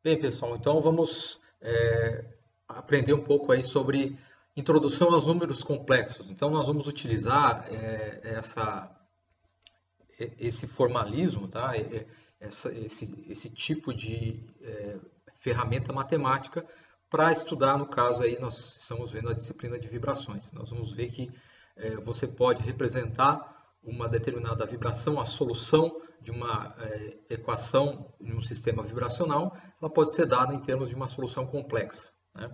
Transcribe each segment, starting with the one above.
Bem, pessoal, então vamos aprender um pouco aí sobre introdução aos números complexos. Então, nós vamos utilizar esse formalismo, tá? Esse tipo de ferramenta matemática para estudar, no caso aí, nós estamos vendo a disciplina de vibrações. Nós vamos ver que você pode representar uma determinada vibração, a solução de uma equação em um sistema vibracional, ela pode ser dada em termos de uma solução complexa, né?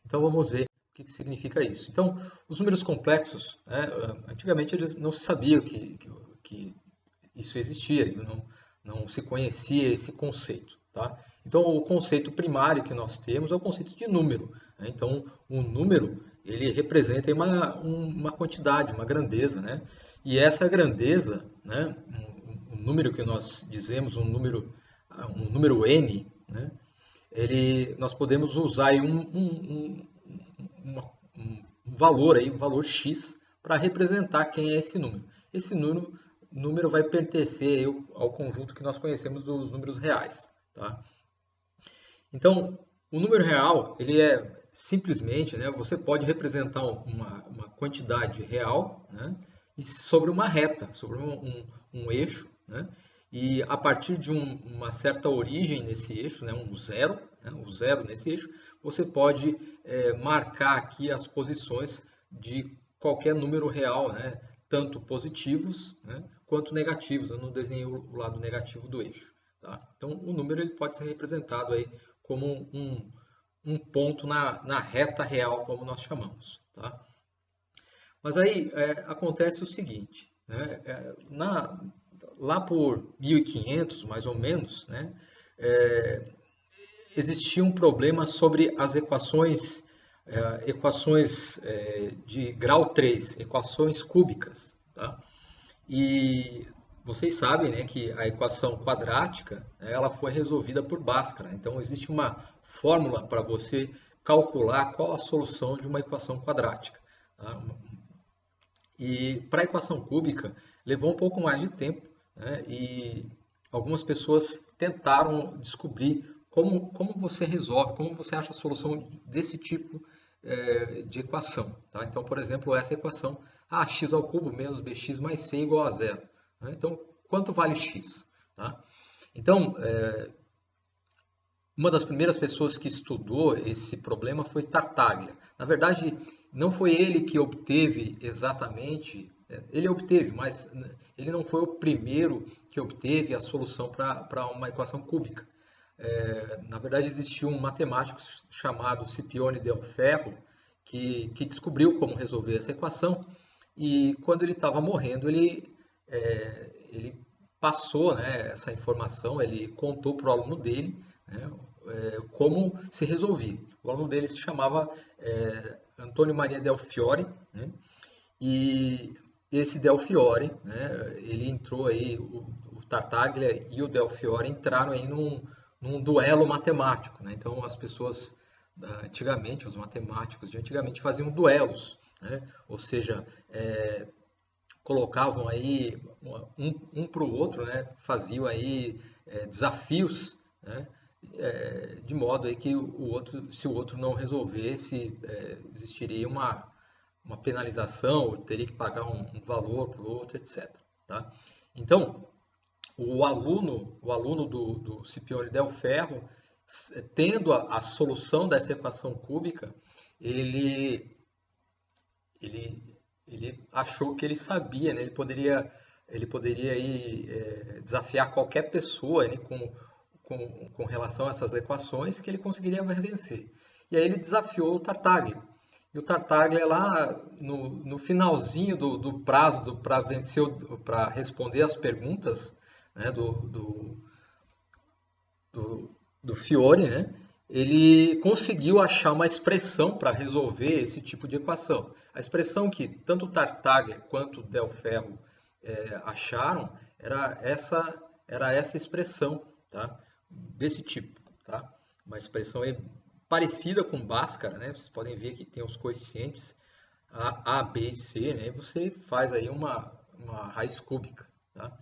Então vamos ver o que significa isso. Então, os números complexos, antigamente eles não se sabia que isso existia, não se conhecia esse conceito, tá? Então, o conceito primário que nós temos é o conceito de número, né? Então, um número, ele representa uma quantidade, uma grandeza, né? E essa grandeza, né, um número que nós dizemos, um número n, né, nós podemos usar aí um valor aí, um valor x, para representar quem é esse número. Esse número vai pertencer ao conjunto que nós conhecemos dos números reais, tá? Então, o número real, ele é simplesmente, né, você pode representar uma quantidade real, né, sobre uma reta, sobre um eixo, né, e a partir de uma certa origem nesse eixo, né, um zero nesse eixo, você pode marcar aqui as posições de qualquer número real, né, tanto positivos, né, quanto negativos. Eu não desenhei o lado negativo do eixo, tá? Então, o número ele pode ser representado aí como um ponto na reta real, como nós chamamos, tá? Mas aí acontece o seguinte, né? Lá por 1500, mais ou menos, né, existia um problema sobre as equações de grau 3, equações cúbicas, tá? E vocês sabem, né, que a equação quadrática, né, ela foi resolvida por Bhaskara. Então, existe uma fórmula para você calcular qual a solução de uma equação quadrática, tá? E para a equação cúbica, levou um pouco mais de tempo, né, e algumas pessoas tentaram descobrir como você resolve, como você acha a solução desse tipo de equação, tá? Então, por exemplo, essa equação, x ao cubo menos bx mais c igual a zero, né? Então, quanto vale x? Tá? Então, uma das primeiras pessoas que estudou esse problema foi Tartaglia. Na verdade, não foi ele que obteve exatamente, ele obteve, mas ele não foi o primeiro que obteve a solução para uma equação cúbica. Na verdade, existiu um matemático chamado Scipione del Ferro que descobriu como resolver essa equação, e quando ele estava morrendo, ele passou, né, essa informação, ele contou para o aluno dele, né, como se resolvia. O aluno dele se chamava Antônio Maria Del Fiore, né, e esse Del Fiore, né, ele entrou aí, o Tartaglia e o Del Fiore entraram aí num duelo matemático, né? Então, as pessoas antigamente, os matemáticos de antigamente faziam duelos, né? Ou seja, colocavam aí um para o outro, né? Faziam aí desafios, né? De modo aí que se o outro não resolvesse, existiria uma penalização, ou teria que pagar um valor para o outro, etc. Tá? Então, o aluno do Scipione del Ferro, tendo a solução dessa equação cúbica, ele achou que ele sabia, né? Ele poderia aí, desafiar qualquer pessoa, né, com relação a essas equações, que ele conseguiria vencer. E aí ele desafiou o Tartaglia. E o Tartaglia lá no finalzinho do prazo para responder as perguntas, né, do Fiore, né, ele conseguiu achar uma expressão para resolver esse tipo de equação. A expressão que tanto Tartaglia quanto Del Ferro acharam era essa expressão, tá, desse tipo, tá? Uma expressão parecida com Bhaskara, né? Vocês podem ver que tem os coeficientes A, B e C, né? E você faz aí uma raiz cúbica, tá?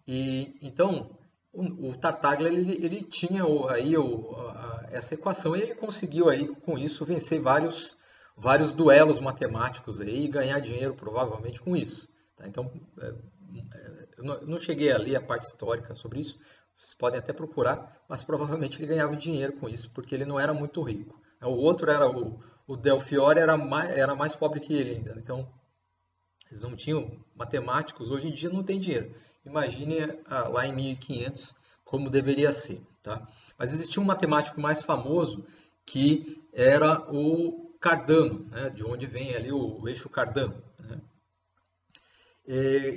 E então o Tartaglia ele tinha aí essa equação e ele conseguiu aí com isso vencer vários duelos matemáticos aí e ganhar dinheiro provavelmente com isso. Tá? Então, eu não cheguei a ler a parte histórica sobre isso, vocês podem até procurar, mas provavelmente ele ganhava dinheiro com isso, porque ele não era muito rico. O outro era o Delfiore, era mais pobre que ele ainda. Então, eles não tinham matemáticos, hoje em dia não tem dinheiro. Imagine lá em 1500 como deveria ser. Tá? Mas existia um matemático mais famoso que era o Cardano, né? De onde vem ali o eixo Cardano. Né?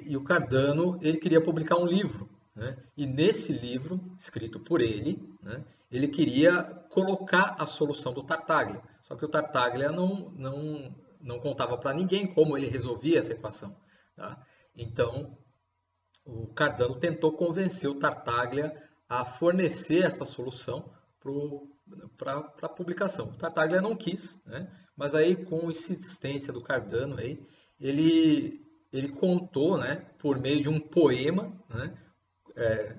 E o Cardano ele queria publicar um livro. Né? E nesse livro, escrito por ele, né? Ele queria colocar a solução do Tartaglia. Só que o Tartaglia não contava para ninguém como ele resolvia essa equação. Tá? Então, o Cardano tentou convencer o Tartaglia a fornecer essa solução para a publicação. O Tartaglia não quis, né? Mas aí com insistência do Cardano, aí, ele contou, né, por meio de um poema, né?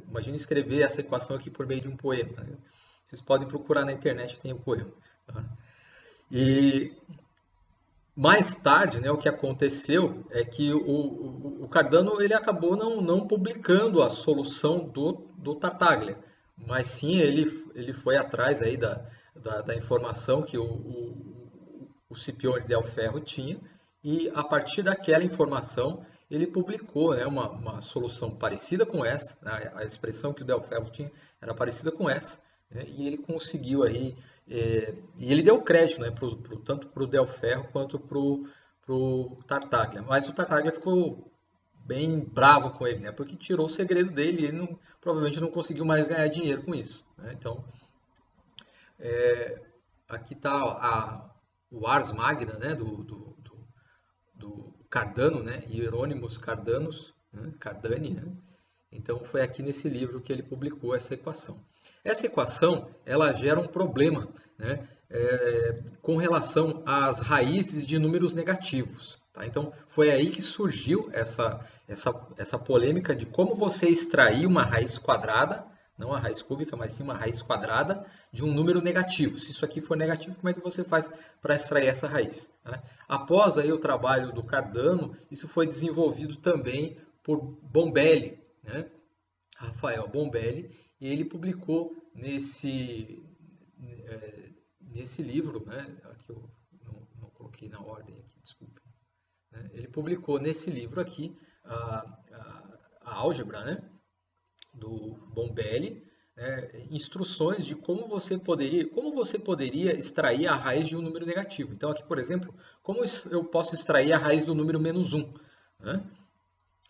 Imagina escrever essa equação aqui por meio de um poema. Né? Vocês podem procurar na internet, tem o poema. Tá? E mais tarde, né, o que aconteceu é que o Cardano ele acabou não publicando a solução do Tartaglia, mas sim ele foi atrás aí da informação que o Scipione del Ferro tinha, e a partir daquela informação ele publicou, né, uma solução parecida com essa, né, a expressão que o Del Ferro tinha era parecida com essa, né, e ele conseguiu aí, e ele deu crédito, né, tanto para o Del Ferro quanto para o Tartaglia, mas o Tartaglia ficou bem bravo com ele, né, porque tirou o segredo dele e ele provavelmente não conseguiu mais ganhar dinheiro com isso. Né, então, aqui está o Ars Magna, né, do Cardano, né, Hieronymus Cardanus, né, Cardani, né? Então foi aqui nesse livro que ele publicou essa equação. Essa equação ela gera um problema, né, com relação às raízes de números negativos. Tá? Então foi aí que surgiu essa polêmica de como você extrair uma raiz quadrada, não a raiz cúbica, mas sim uma raiz quadrada de um número negativo. Se isso aqui for negativo, como é que você faz para extrair essa raiz? Né? Após aí o trabalho do Cardano, isso foi desenvolvido também por Bombelli, né? Rafael Bombelli, e ele publicou nesse livro, né? Aqui eu não coloquei na ordem aqui, desculpe. Né? Ele publicou nesse livro aqui a álgebra, né? Do Bombelli, instruções de como você poderia extrair a raiz de um número negativo. Então aqui, por exemplo, como eu posso extrair a raiz do número -1? Né?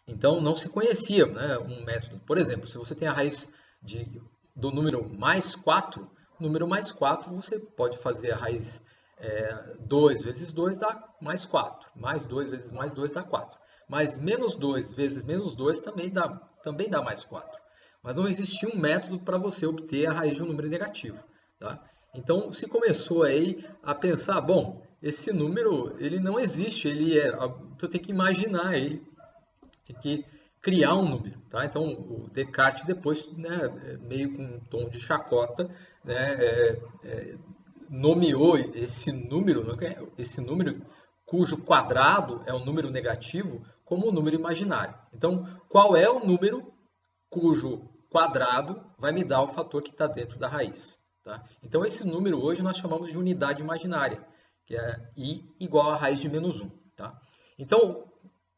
Então não se conhecia, né, um método. Por exemplo, se você tem a raiz do número +4, número +4 você pode fazer a raiz 2 vezes 2 dá +4, mais 2 vezes mais 2 dá 4. Mas -2 vezes -2 também dá +4. Mas não existia um método para você obter a raiz de um número negativo. Tá? Então se começou aí a pensar, bom, esse número ele não existe, você tem que imaginar ele, tem que criar um número. Tá? Então o Descartes depois, né, meio com um tom de chacota, né, nomeou esse número cujo quadrado é um número negativo, como um número imaginário. Então qual é o número cujo quadrado vai me dar o fator que está dentro da raiz? Tá? Então esse número hoje nós chamamos de unidade imaginária, que é I igual a raiz de -1. Tá? Então,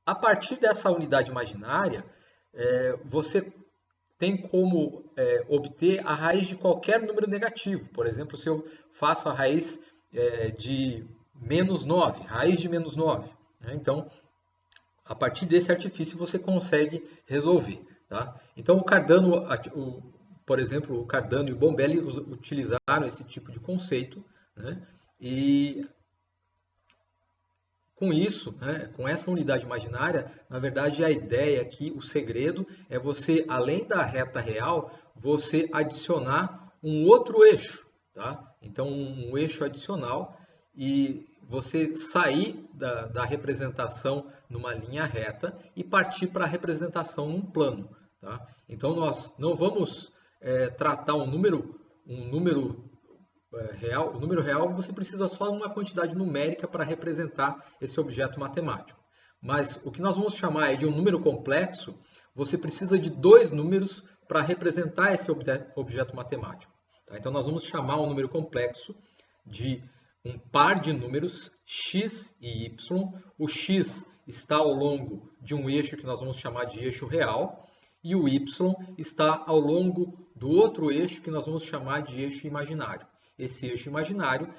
a partir dessa unidade imaginária, você tem como obter a raiz de qualquer número negativo. Por exemplo, se eu faço a raiz de -9, raiz de -9. Né? Então, a partir desse artifício você consegue resolver. Tá? Então, o Cardano, por exemplo, o Cardano e o Bombelli utilizaram esse tipo de conceito, né? E com isso, né, com essa unidade imaginária, na verdade a ideia aqui, o segredo é você, além da reta real, você adicionar um outro eixo. Tá? Então um eixo adicional e você sair da representação numa linha reta e partir para a representação num plano. tá? Então, nós não vamos tratar um número real. O número real você precisa só de uma quantidade numérica para representar esse objeto matemático. Mas o que nós vamos chamar de um número complexo, você precisa de dois números para representar esse objeto matemático. Tá? Então, nós vamos chamar um número complexo de um par de números x e y. O x está ao longo de um eixo que nós vamos chamar de eixo real, e o y está ao longo do outro eixo que nós vamos chamar de eixo imaginário. Esse eixo imaginário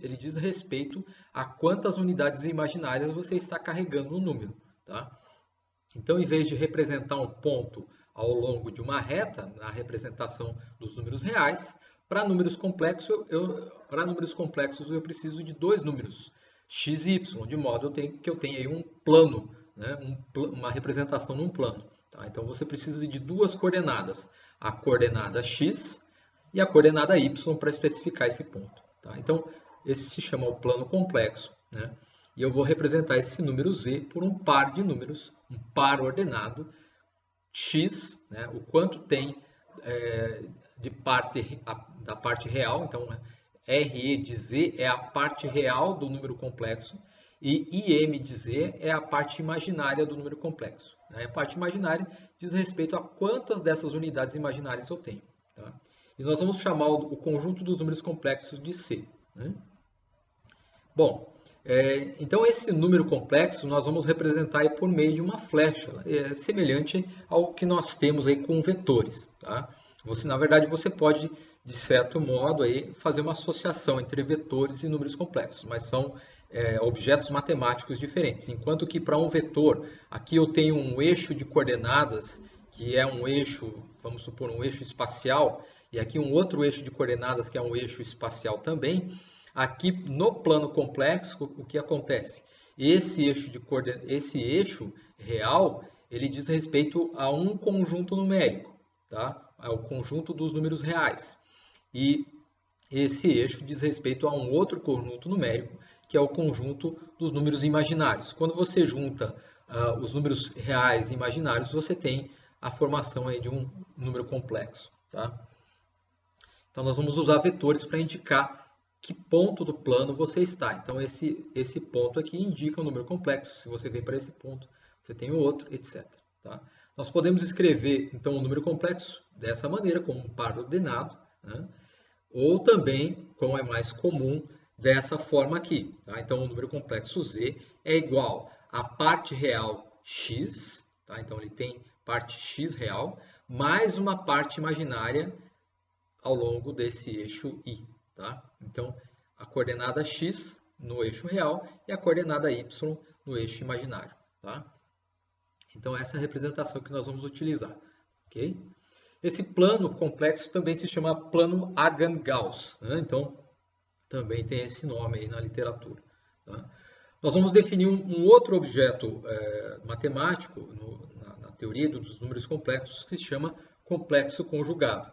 ele diz respeito a quantas unidades imaginárias você está carregando no número. Tá? Então, em vez de representar um ponto ao longo de uma reta, na representação dos números reais, para números complexos eu preciso de dois números, x e y, de modo que eu tenha aí um plano, né? Uma representação num plano. Tá? Então, você precisa de duas coordenadas, a coordenada x e a coordenada y para especificar esse ponto. Tá? Então, esse se chama o plano complexo, né? E eu vou representar esse número z por um par de números, um par ordenado, x, né? O quanto tem da parte real, então RE de z é a parte real do número complexo e IM de z é a parte imaginária do número complexo. A parte imaginária diz respeito a quantas dessas unidades imaginárias eu tenho. Tá? E nós vamos chamar o conjunto dos números complexos de C. Né? Bom, então esse número complexo nós vamos representar aí por meio de uma flecha, semelhante ao que nós temos aí com vetores. Tá? Na verdade, você pode, de certo modo, aí, fazer uma associação entre vetores e números complexos, mas são objetos matemáticos diferentes. Enquanto que para um vetor, aqui eu tenho um eixo de coordenadas, que é um eixo, vamos supor, um eixo espacial, e aqui um outro eixo de coordenadas, que é um eixo espacial também. Aqui no plano complexo, o que acontece? Esse eixo real, ele diz respeito a um conjunto numérico, tá? É o conjunto dos números reais. E esse eixo diz respeito a um outro conjunto numérico, que é o conjunto dos números imaginários. Quando você junta os números reais e imaginários, você tem a formação aí de um número complexo. Tá? Então, nós vamos usar vetores para indicar que ponto do plano você está. Então, esse ponto aqui indica um número complexo. Se você vem para esse ponto, você tem o outro, etc. Tá? Nós podemos escrever, então, um número complexo dessa maneira, como um par ordenado, né? Ou também, como é mais comum, dessa forma aqui. Tá? Então, o número complexo Z é igual à parte real x, tá? Então ele tem parte x real, mais uma parte imaginária ao longo desse eixo y. Tá? Então, a coordenada x no eixo real e a coordenada y no eixo imaginário. Tá? Então, essa é a representação que nós vamos utilizar. Okay? Esse plano complexo também se chama plano Argand-Gauss. Né? Então, também tem esse nome aí na literatura. Tá? Nós vamos definir um outro objeto matemático na teoria dos números complexos que se chama complexo conjugado.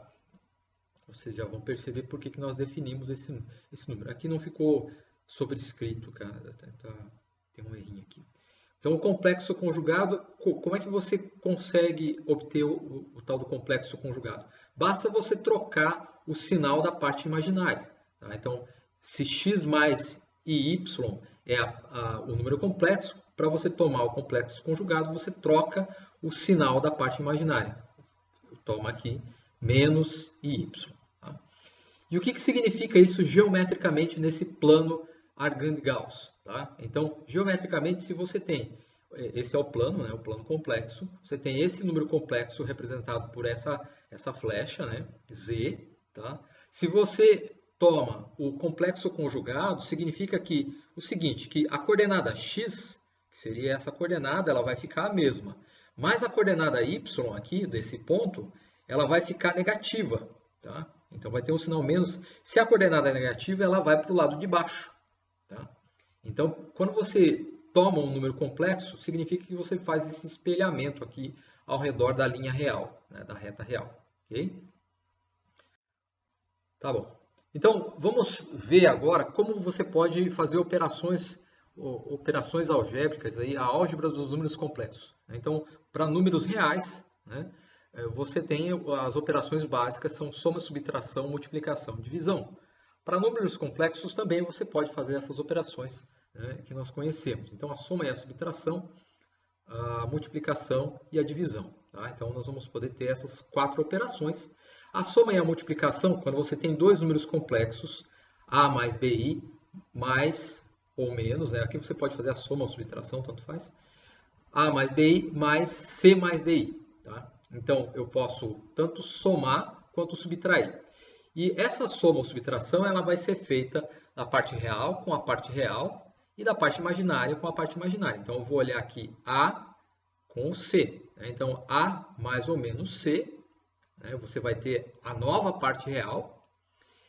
Vocês já vão perceber por que nós definimos esse número. Aqui não ficou sobrescrito, cara. Tem um errinho aqui. Então, o complexo conjugado, como é que você consegue obter o tal do complexo conjugado? Basta você trocar o sinal da parte imaginária. Tá? Então, se x mais e y é o número complexo, para você tomar o complexo conjugado, você troca o sinal da parte imaginária. Toma aqui menos y. Tá? E o que significa isso geometricamente nesse plano Argand-Gauss? Tá? Então, geometricamente, se você tem, esse é o plano, né, o plano complexo, você tem esse número complexo representado por essa flecha, né, z. Tá? Se você toma o complexo conjugado, significa que o seguinte, que a coordenada x, que seria essa coordenada, ela vai ficar a mesma. Mas a coordenada y aqui, desse ponto, ela vai ficar negativa. Tá? Então, vai ter um sinal menos. Se a coordenada é negativa, ela vai para o lado de baixo. Tá? Então, quando você toma um número complexo, significa que você faz esse espelhamento aqui ao redor da linha real, né, da reta real. Okay? Tá bom. Então, vamos ver agora como você pode fazer operações algébricas, aí, a álgebra dos números complexos. Então, para números reais, né? Você tem as operações básicas, são soma, subtração, multiplicação, divisão. Para números complexos também você pode fazer essas operações, né, que nós conhecemos. Então a soma e a subtração, a multiplicação e a divisão. Tá? Então nós vamos poder ter essas 4 operações. A soma e a multiplicação, quando você tem dois números complexos, A mais BI, mais ou menos, né? Aqui você pode fazer a soma ou subtração, tanto faz. A mais BI mais C mais DI. Tá? Então, eu posso tanto somar quanto subtrair. E essa soma ou subtração ela vai ser feita da parte real com a parte real e da parte imaginária com a parte imaginária. Então, eu vou olhar aqui A com o C. Né? Então, A mais ou menos C, né? Você vai ter a nova parte real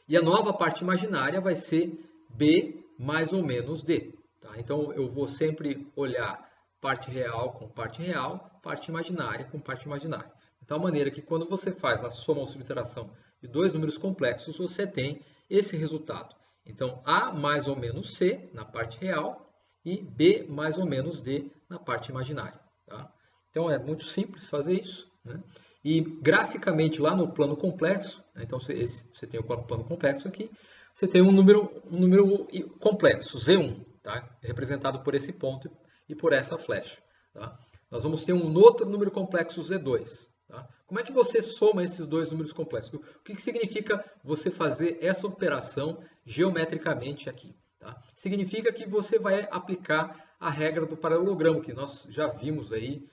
e a nova parte imaginária vai ser B mais ou menos D. Tá? Então, eu vou sempre olhar parte real com parte real, parte imaginária com parte imaginária. De tal maneira que quando você faz a soma ou subtração de dois números complexos, você tem esse resultado. Então, A mais ou menos C na parte real e B mais ou menos D na parte imaginária. Tá? Então, é muito simples fazer isso. Né? E graficamente lá no plano complexo, né? Então você tem o plano complexo aqui, você tem um número complexo, Z1, tá? Representado por esse ponto e por essa flecha. Tá? Nós vamos ter um outro número complexo, Z2. Tá? Como é que você soma esses dois números complexos? O que significa você fazer essa operação geometricamente aqui? Tá? Significa que você vai aplicar a regra do paralelogramo, que nós já vimos aí.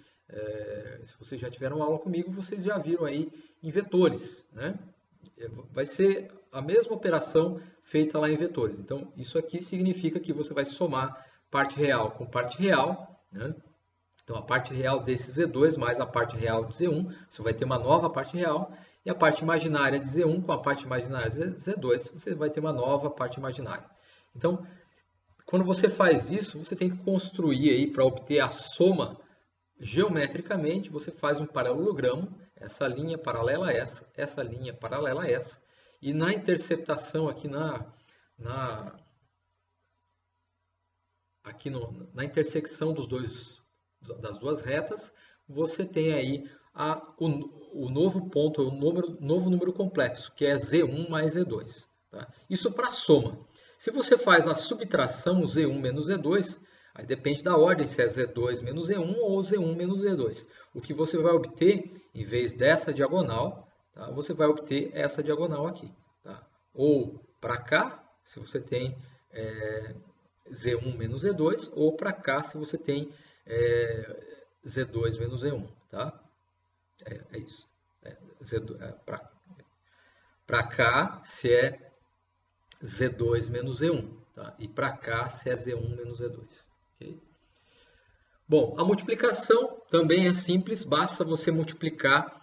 Se vocês já tiveram aula comigo, vocês já viram aí em vetores. Né? Vai ser a mesma operação feita lá em vetores. Então, isso aqui significa que você vai somar parte real com parte real, né? Então, a parte real desse Z2 mais a parte real de Z1, você vai ter uma nova parte real, e a parte imaginária de Z1 com a parte imaginária de Z2, você vai ter uma nova parte imaginária. Então, quando você faz isso, você tem que construir aí para obter a soma geometricamente, você faz um paralelogramo, essa linha paralela a essa linha paralela a essa, e na interceptação aqui na intersecção das duas retas, você tem aí o novo ponto, o novo número complexo, que é Z1 mais Z2. Tá? Isso para soma. Se você faz a subtração, Z1 menos Z2, aí depende da ordem, se é Z2 menos Z1 ou Z1 menos Z2. O que você vai obter, em vez dessa diagonal, tá? Você vai obter essa diagonal aqui. Tá? Ou para cá, se você tem Z1 menos Z2, ou para cá, se você tem Z2 menos Z1. Tá? É isso. Para cá, se é Z2 menos Z1. Tá? E para cá, se é Z1 menos Z2. Okay? Bom, a multiplicação também é simples, basta você multiplicar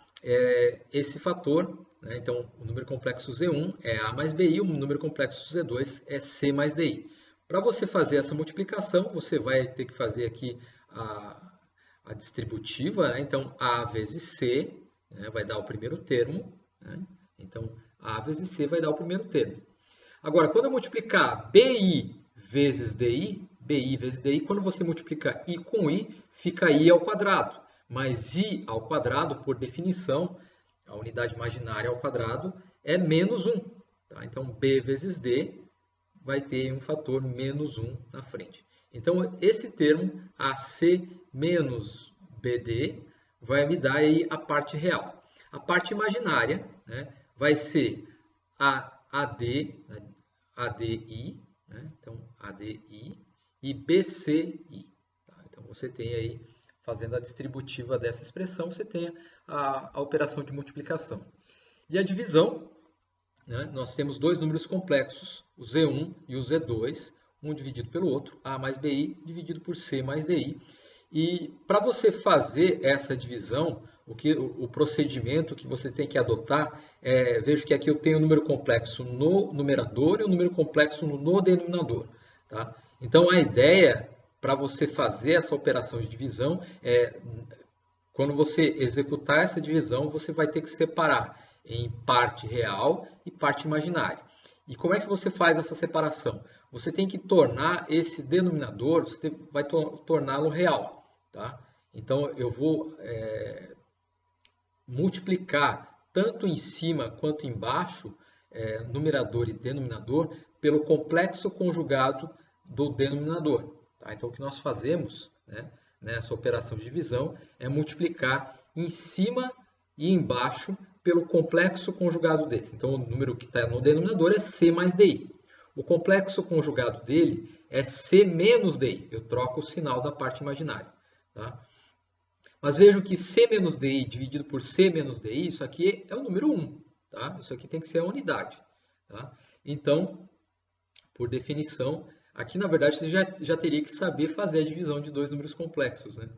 esse fator. Né? Então, o número complexo Z1 é A mais BI, o número complexo Z2 é C mais DI. Para você fazer essa multiplicação, você vai ter que fazer aqui a distributiva. Né? Então, A vezes C, né, vai dar o primeiro termo. Né? Então, A vezes C vai dar o primeiro termo. Agora, quando eu multiplicar BI vezes DI, quando você multiplica I com I, fica I ao quadrado. Mas I ao quadrado, por definição, a unidade imaginária ao quadrado, é menos 1. Tá? Então, B vezes D vai ter um fator menos 1 na frente. Então, esse termo, AC menos BD, vai me dar aí a parte real. A parte imaginária, né, vai ser ADI, né? Então ADI e BCI. Tá? Então você tem aí, fazendo a distributiva dessa expressão, você tem a operação de multiplicação. E a divisão, né? Nós temos dois números complexos, o Z1 e o Z2, um dividido pelo outro, A mais BI dividido por C mais DI. E para você fazer essa divisão, o procedimento que você tem que adotar veja que aqui eu tenho o número complexo no numerador e o número complexo no denominador. Tá? Então, a ideia para você fazer essa operação de divisão quando você executar essa divisão, você vai ter que separar em parte real e parte imaginária. E como é que você faz essa separação? Você tem que tornar esse denominador, você vai torná-lo real. Tá? Então, eu vou multiplicar tanto em cima quanto embaixo, numerador e denominador, pelo complexo conjugado do denominador. Tá? Então, o que nós fazemos, né, nessa operação de divisão é multiplicar em cima e embaixo pelo complexo conjugado desse. Então, o número que está no denominador é C mais DI. O complexo conjugado dele é C menos DI. Eu troco o sinal da parte imaginária. Tá? Mas vejam que C menos DI dividido por C menos DI, isso aqui é o número 1. Tá? Isso aqui tem que ser a unidade. Tá? Então, por definição, aqui na verdade você já teria que saber fazer a divisão de dois números complexos. Né?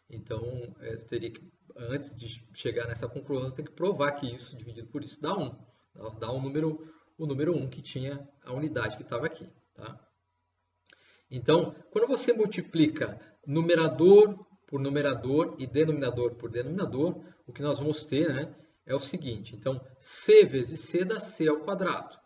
Então, você teria que, antes de chegar nessa conclusão, você tem que provar que isso dividido por isso dá 1. Dá o número 1 que tinha a unidade que estava aqui. Tá? Então, quando você multiplica numerador por numerador e denominador por denominador, o que nós vamos ter, né, é o seguinte. Então, C vezes C dá C ao quadrado.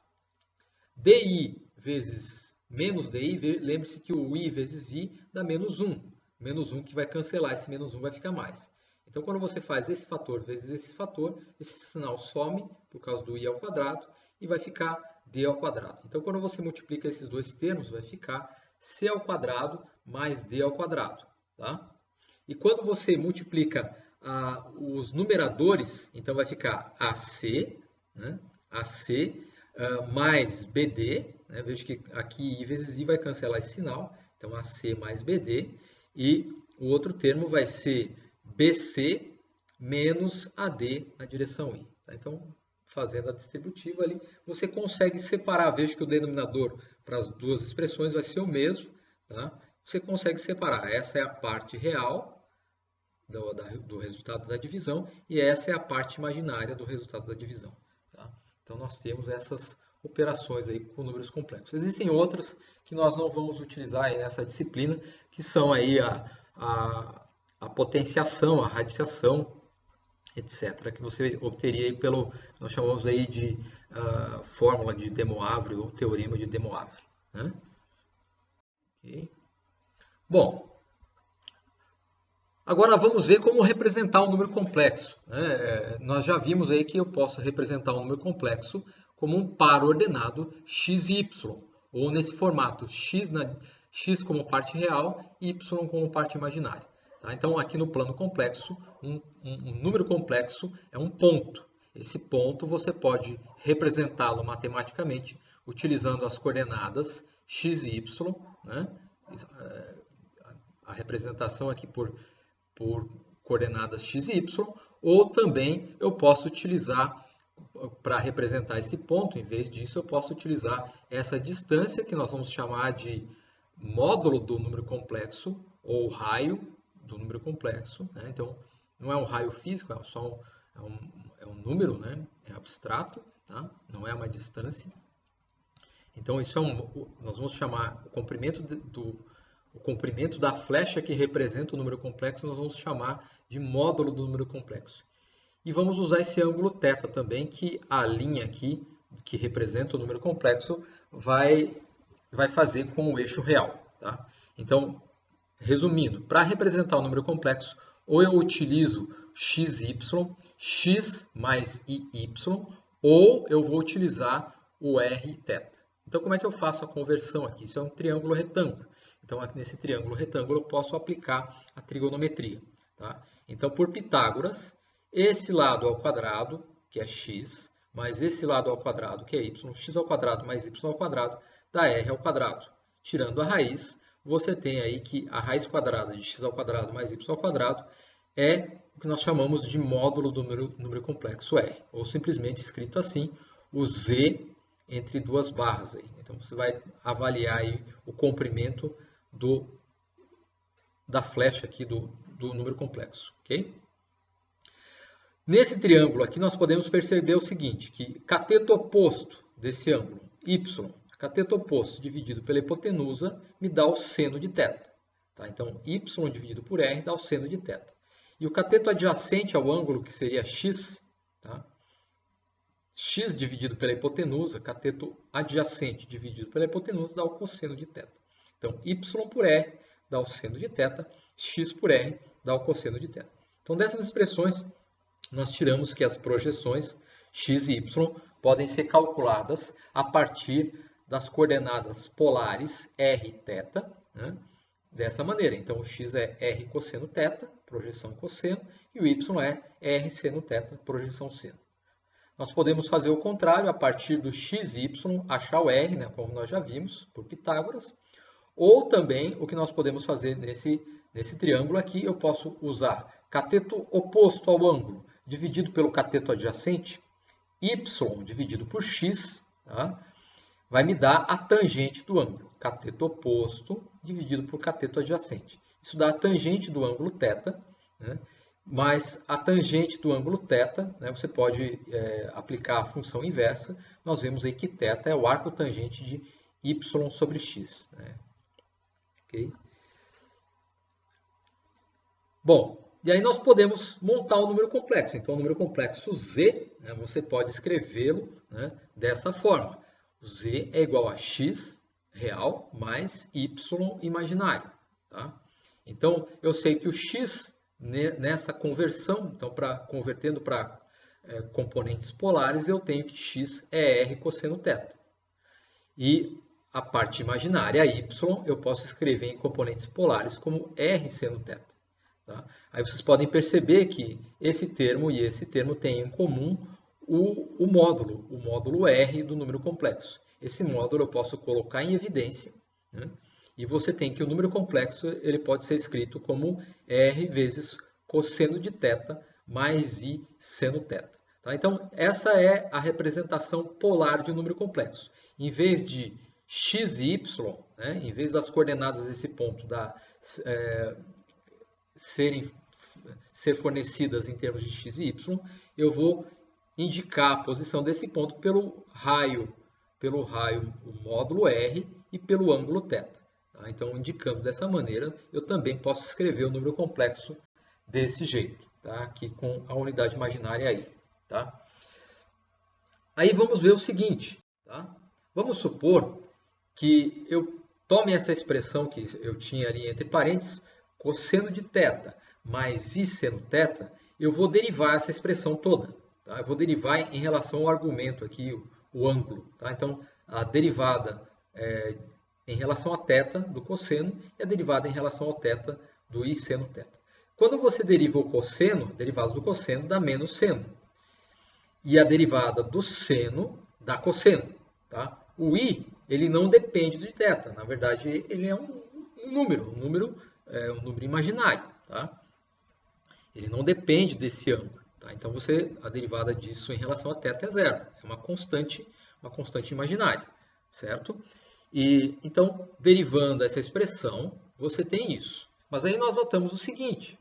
DI vezes menos DI, lembre-se que o I vezes I dá menos 1. Menos 1 que vai cancelar, esse menos 1 vai ficar mais. Então, quando você faz esse fator vezes esse fator, esse sinal some por causa do I ao quadrado e vai ficar D ao quadrado. Então, quando você multiplica esses dois termos, vai ficar C ao quadrado mais D ao quadrado. Tá? E quando você multiplica os numeradores, então vai ficar AC, né? AC mais BD, né? Veja que aqui I vezes I vai cancelar esse sinal, então AC mais BD, e o outro termo vai ser BC menos AD na direção I. Tá? Então, fazendo a distributiva ali, você consegue separar, veja que o denominador para as duas expressões vai ser o mesmo, tá? Você consegue separar, essa é a parte real do resultado da divisão e essa é a parte imaginária do resultado da divisão. Tá? Então, nós temos essas operações aí com números complexos. Existem outras que nós não vamos utilizar aí nessa disciplina, que são aí a potenciação, a radiciação, etc., que você obteria aí pelo, nós chamamos aí de fórmula de De Moivre ou teorema de De Moivre. Né? Okay. Bom, agora vamos ver como representar um número complexo. Né? Nós já vimos aí que eu posso representar um número complexo como um par ordenado x e y, ou nesse formato x como parte real e y como parte imaginária. Tá? Então, aqui no plano complexo, um número complexo é um ponto. Esse ponto você pode representá-lo matematicamente utilizando as coordenadas x e y. Né? A representação aqui por coordenadas x e y, ou também eu posso utilizar, para representar esse ponto, em vez disso, eu posso utilizar essa distância, que nós vamos chamar de módulo do número complexo, ou raio do número complexo. Né? Então, não é um raio físico, é um número, né? É abstrato, tá? Não é uma distância. Então, isso nós vamos chamar o comprimento da flecha que representa o número complexo, nós vamos chamar de módulo do número complexo. E vamos usar esse ângulo θ também, que a linha aqui, que representa o número complexo, vai fazer com o eixo real. Tá? Então, resumindo, para representar o número complexo, ou eu utilizo xy, x mais iy, ou eu vou utilizar o rθ. Então, como é que eu faço a conversão aqui? Isso é um triângulo retângulo. Então, aqui nesse triângulo retângulo, eu posso aplicar a trigonometria. Tá? Então, por Pitágoras, esse lado ao quadrado, que é x, mais esse lado ao quadrado, que é y, x ao quadrado mais y ao quadrado, dá r ao quadrado. Tirando a raiz, você tem aí que a raiz quadrada de x ao quadrado mais y ao quadrado é o que nós chamamos de módulo do número complexo R, ou simplesmente escrito assim, o z entre duas barras. Aí. Então, você vai avaliar aí o comprimento da flecha aqui do número complexo. Okay? Nesse triângulo aqui, nós podemos perceber o seguinte, que cateto oposto desse ângulo, y, cateto oposto dividido pela hipotenusa, me dá o seno de θ. Tá? Então, y dividido por r dá o seno de θ. E o cateto adjacente ao ângulo, que seria x, tá? X dividido pela hipotenusa, cateto adjacente dividido pela hipotenusa, dá o cosseno de θ. Então, y por r dá o seno de θ, x por r dá o cosseno de θ. Então, dessas expressões, nós tiramos que as projeções x e y podem ser calculadas a partir das coordenadas polares r e θ, né? Dessa maneira. Então, o x é r cosseno θ, projeção cosseno, e o y é r seno θ, projeção seno. Nós podemos fazer o contrário, a partir do x e y, achar o r, né, como nós já vimos, por Pitágoras. Ou também, o que nós podemos fazer nesse triângulo aqui, eu posso usar cateto oposto ao ângulo, dividido pelo cateto adjacente, y dividido por x, tá? Vai me dar a tangente do ângulo. Cateto oposto dividido por cateto adjacente. Isso dá a tangente do ângulo θ, né? Mas a tangente do ângulo θ, né, você pode aplicar a função inversa. Nós vemos aí que θ é o arco tangente de y sobre x. Né? Okay? Bom, e aí nós podemos montar o número complexo. Então, o número complexo z, né, você pode escrevê-lo, né, dessa forma. O z é igual a x real mais y imaginário. Tá? Então, eu sei que o x, nessa conversão, então, convertendo para componentes polares, eu tenho que x é r cosseno θ. E a parte imaginária, y, eu posso escrever em componentes polares como r seno θ. Tá? Aí vocês podem perceber que esse termo e esse termo têm em comum o módulo R do número complexo. Esse módulo eu posso colocar em evidência, né? E você tem que o número complexo ele pode ser escrito como R vezes cosseno de θ mais I seno θ. Tá? Então, essa é a representação polar de um número complexo. Em vez de x e y, né, em vez das coordenadas desse ponto ser fornecidas em termos de x e y, eu vou indicar a posição desse ponto pelo raio o módulo R e pelo ângulo θ. Tá? Então, indicando dessa maneira, eu também posso escrever o número complexo desse jeito, tá? Aqui com a unidade imaginária aí. Tá? Aí vamos ver o seguinte. Tá? Vamos supor que eu tome essa expressão que eu tinha ali entre parênteses, cosseno de θ mais I seno θ, eu vou derivar essa expressão toda. Tá? Eu vou derivar em relação ao argumento aqui, o ângulo. Tá? Então, a derivada em relação a θ do cosseno e a derivada em relação ao θ do I seno θ. Quando você deriva o cosseno, a derivada do cosseno dá menos seno. E a derivada do seno dá cosseno. Tá? O I ele não depende de θ. Na verdade, ele é um número imaginário. Tá? Ele não depende desse ângulo. Tá? Então, a derivada disso em relação a θ é zero. É uma constante imaginária. Certo? E, então, derivando essa expressão, você tem isso. Mas aí nós notamos o seguinte,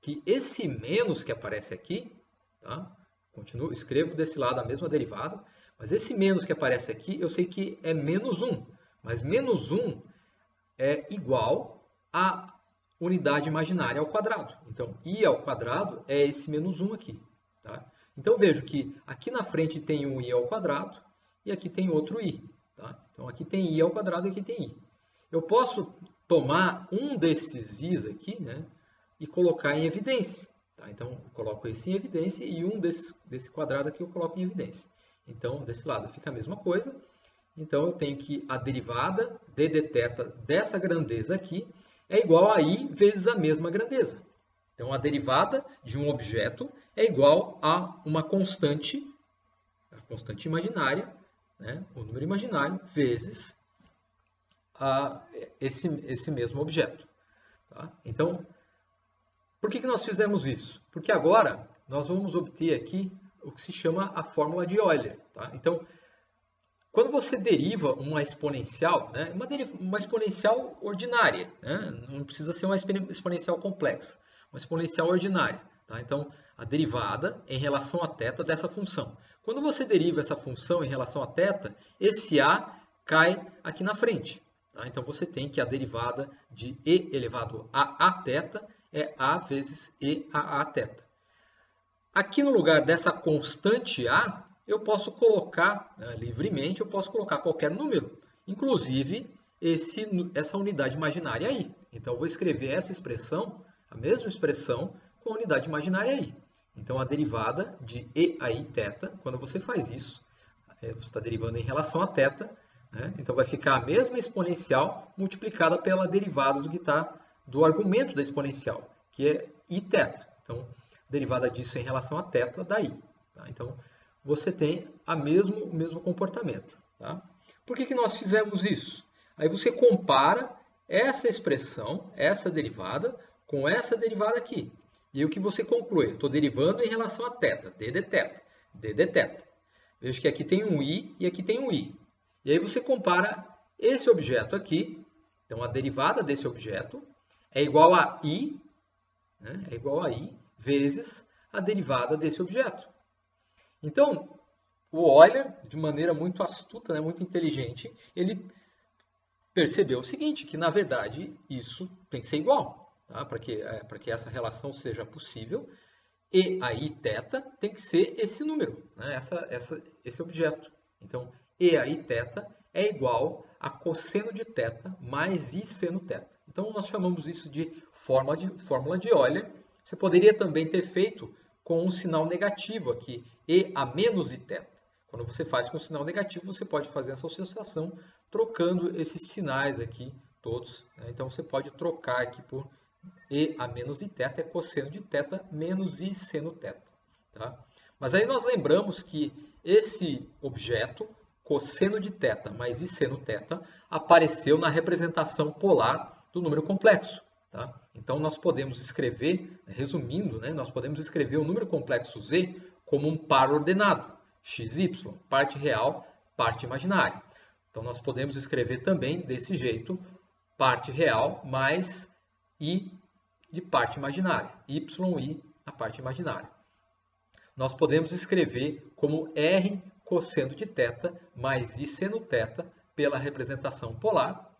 que esse menos que aparece aqui, tá? Escrevo desse lado a mesma derivada, mas esse menos que aparece aqui, eu sei que é menos 1. Mas menos 1 é igual a unidade imaginária ao quadrado. Então, I ao quadrado é esse menos 1 aqui. Tá? Então, vejo que aqui na frente tem um I ao quadrado e aqui tem outro I. Tá? Então, aqui tem I ao quadrado e aqui tem I. Eu posso tomar um desses I's aqui, né, e colocar em evidência. Tá? Então, eu coloco esse em evidência e um desse quadrado aqui eu coloco em evidência. Então, desse lado fica a mesma coisa. Então, eu tenho que a derivada de dθ dessa grandeza aqui é igual a I vezes a mesma grandeza. Então, a derivada de um objeto é igual a uma constante, a constante imaginária, né, o número imaginário, vezes esse mesmo objeto. Tá? Então, por que nós fizemos isso? Porque agora nós vamos obter aqui o que se chama a fórmula de Euler. Tá? Então, quando você deriva uma exponencial, né, uma exponencial ordinária, né, não precisa ser uma exponencial complexa, uma exponencial ordinária. Tá? Então, a derivada em relação a θ dessa função. Quando você deriva essa função em relação a θ, esse a cai aqui na frente. Tá? Então, você tem que a derivada de e elevado a θ é a vezes e a θ. Aqui no lugar dessa constante a, eu posso colocar, né, livremente, eu posso colocar qualquer número, inclusive essa unidade imaginária aí. Então, eu vou escrever essa expressão, a mesma expressão, com a unidade imaginária aí. Então, a derivada de e a i θ, quando você faz isso, você está derivando em relação a θ, né? Então vai ficar a mesma exponencial multiplicada pela derivada do que está do argumento da exponencial, que é i θ. Então, derivada disso em relação a θ dá i. Tá? Então, você tem o mesmo comportamento. Tá? Por que nós fizemos isso? Aí você compara essa expressão, essa derivada, com essa derivada aqui. E o que você conclui? Estou derivando em relação a θ, d de θ, d de θ. Veja que aqui tem um i e aqui tem um i. E aí você compara esse objeto aqui, então a derivada desse objeto é igual a i, né? É igual a i vezes a derivada desse objeto. Então, o Euler, de maneira muito astuta, né, muito inteligente, ele percebeu o seguinte, que na verdade isso tem que ser igual, tá? Para que essa relação seja possível, e a i θ tem que ser esse número, né? Esse objeto. Então, e a i θ é igual a cosseno de θ mais i seno θ. Então, nós chamamos isso de fórmula de Euler. Você poderia também ter feito com um sinal negativo aqui, e a menos i θ. Quando você faz com sinal negativo, você pode fazer essa associação trocando esses sinais aqui todos. Né? Então, você pode trocar aqui por e a menos i θ é cosseno de θ menos i seno θ. Tá? Mas aí nós lembramos que esse objeto, cosseno de θ mais i seno θ, apareceu na representação polar do número complexo. Tá? Então nós podemos escrever, resumindo, né, nós podemos escrever o número complexo z como um par ordenado, xy, parte real, parte imaginária. Então nós podemos escrever também desse jeito, parte real mais i de parte imaginária, yi a parte imaginária. Nós podemos escrever como r cosseno de θ mais i seno θ pela representação polar.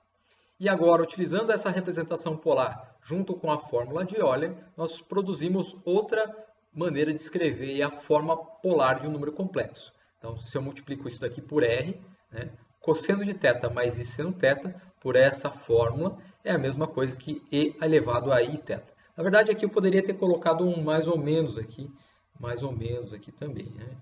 E agora, utilizando essa representação polar junto com a fórmula de Euler, nós produzimos outra maneira de escrever a forma polar de um número complexo. Então, se eu multiplico isso daqui por r, né, cosseno de θ mais i seno θ, por essa fórmula, é a mesma coisa que e elevado a i θ. Na verdade, aqui eu poderia ter colocado um mais ou menos aqui também, né?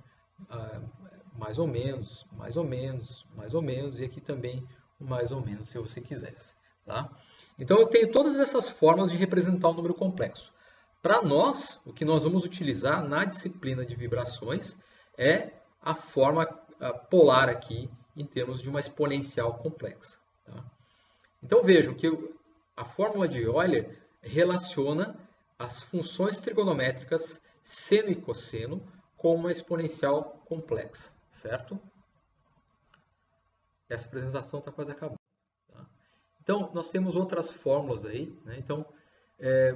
Mais ou menos, mais ou menos, mais ou menos, e aqui também mais ou menos, se você quisesse. Tá? Então, eu tenho todas essas formas de representar um número complexo. Para nós, o que nós vamos utilizar na disciplina de vibrações é a forma polar aqui, em termos de uma exponencial complexa. Tá? Então, vejam que a fórmula de Euler relaciona as funções trigonométricas seno e cosseno com uma exponencial complexa, certo? Essa apresentação está quase acabando. Tá? Então, nós temos outras fórmulas aí. Né? Então,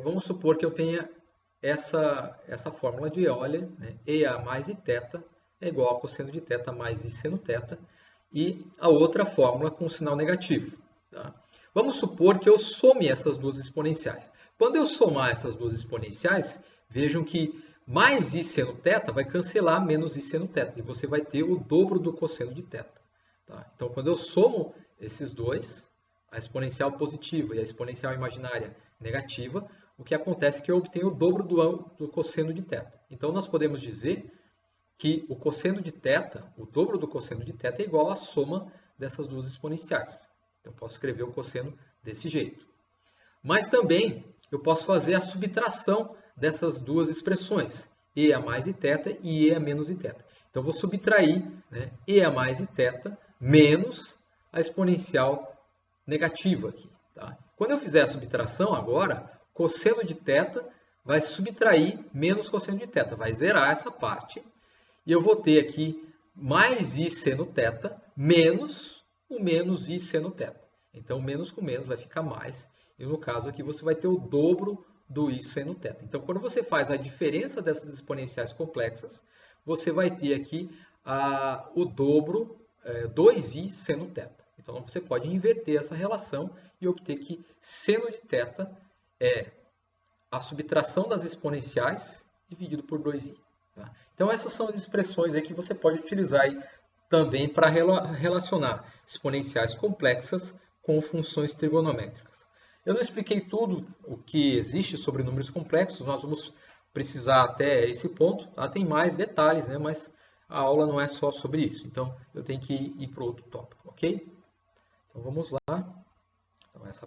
vamos supor que eu tenha essa fórmula de Euler, né? EA mais Iθ é igual a cosseno de θ mais I seno θ, e a outra fórmula com sinal negativo. Tá? Vamos supor que eu some essas duas exponenciais. Quando eu somar essas duas exponenciais, vejam que mais I seno θ vai cancelar menos I seno θ, e você vai ter o dobro do cosseno de θ. Tá? Então, quando eu somo esses dois, a exponencial positiva e a exponencial imaginária negativa, o que acontece é que eu obtenho o dobro do cosseno de θ. Então, nós podemos dizer que o cosseno de θ, o dobro do cosseno de θ, é igual à soma dessas duas exponenciais. Então, eu posso escrever o cosseno desse jeito. Mas também eu posso fazer a subtração dessas duas expressões, e a mais Iθ e e a menos Iθ. Então, eu vou subtrair, né, e a mais Iθ menos a exponencial negativa aqui. Tá? Quando eu fizer a subtração agora, cosseno de θ vai subtrair menos cosseno de θ, vai zerar essa parte. E eu vou ter aqui mais I seno θ menos o menos I seno θ. Então, menos com menos vai ficar mais. E no caso aqui você vai ter o dobro do I seno θ. Então, quando você faz a diferença dessas exponenciais complexas, você vai ter aqui o dobro 2i seno θ. Então, você pode inverter essa relação e obter que seno de θ é a subtração das exponenciais dividido por 2i. Tá? Então, essas são as expressões aí que você pode utilizar aí também para relacionar exponenciais complexas com funções trigonométricas. Eu não expliquei tudo o que existe sobre números complexos, nós vamos precisar até esse ponto, tá? Tem mais detalhes, né? Mas a aula não é só sobre isso. Então, eu tenho que ir para outro tópico, ok? Então, vamos lá. Então, essa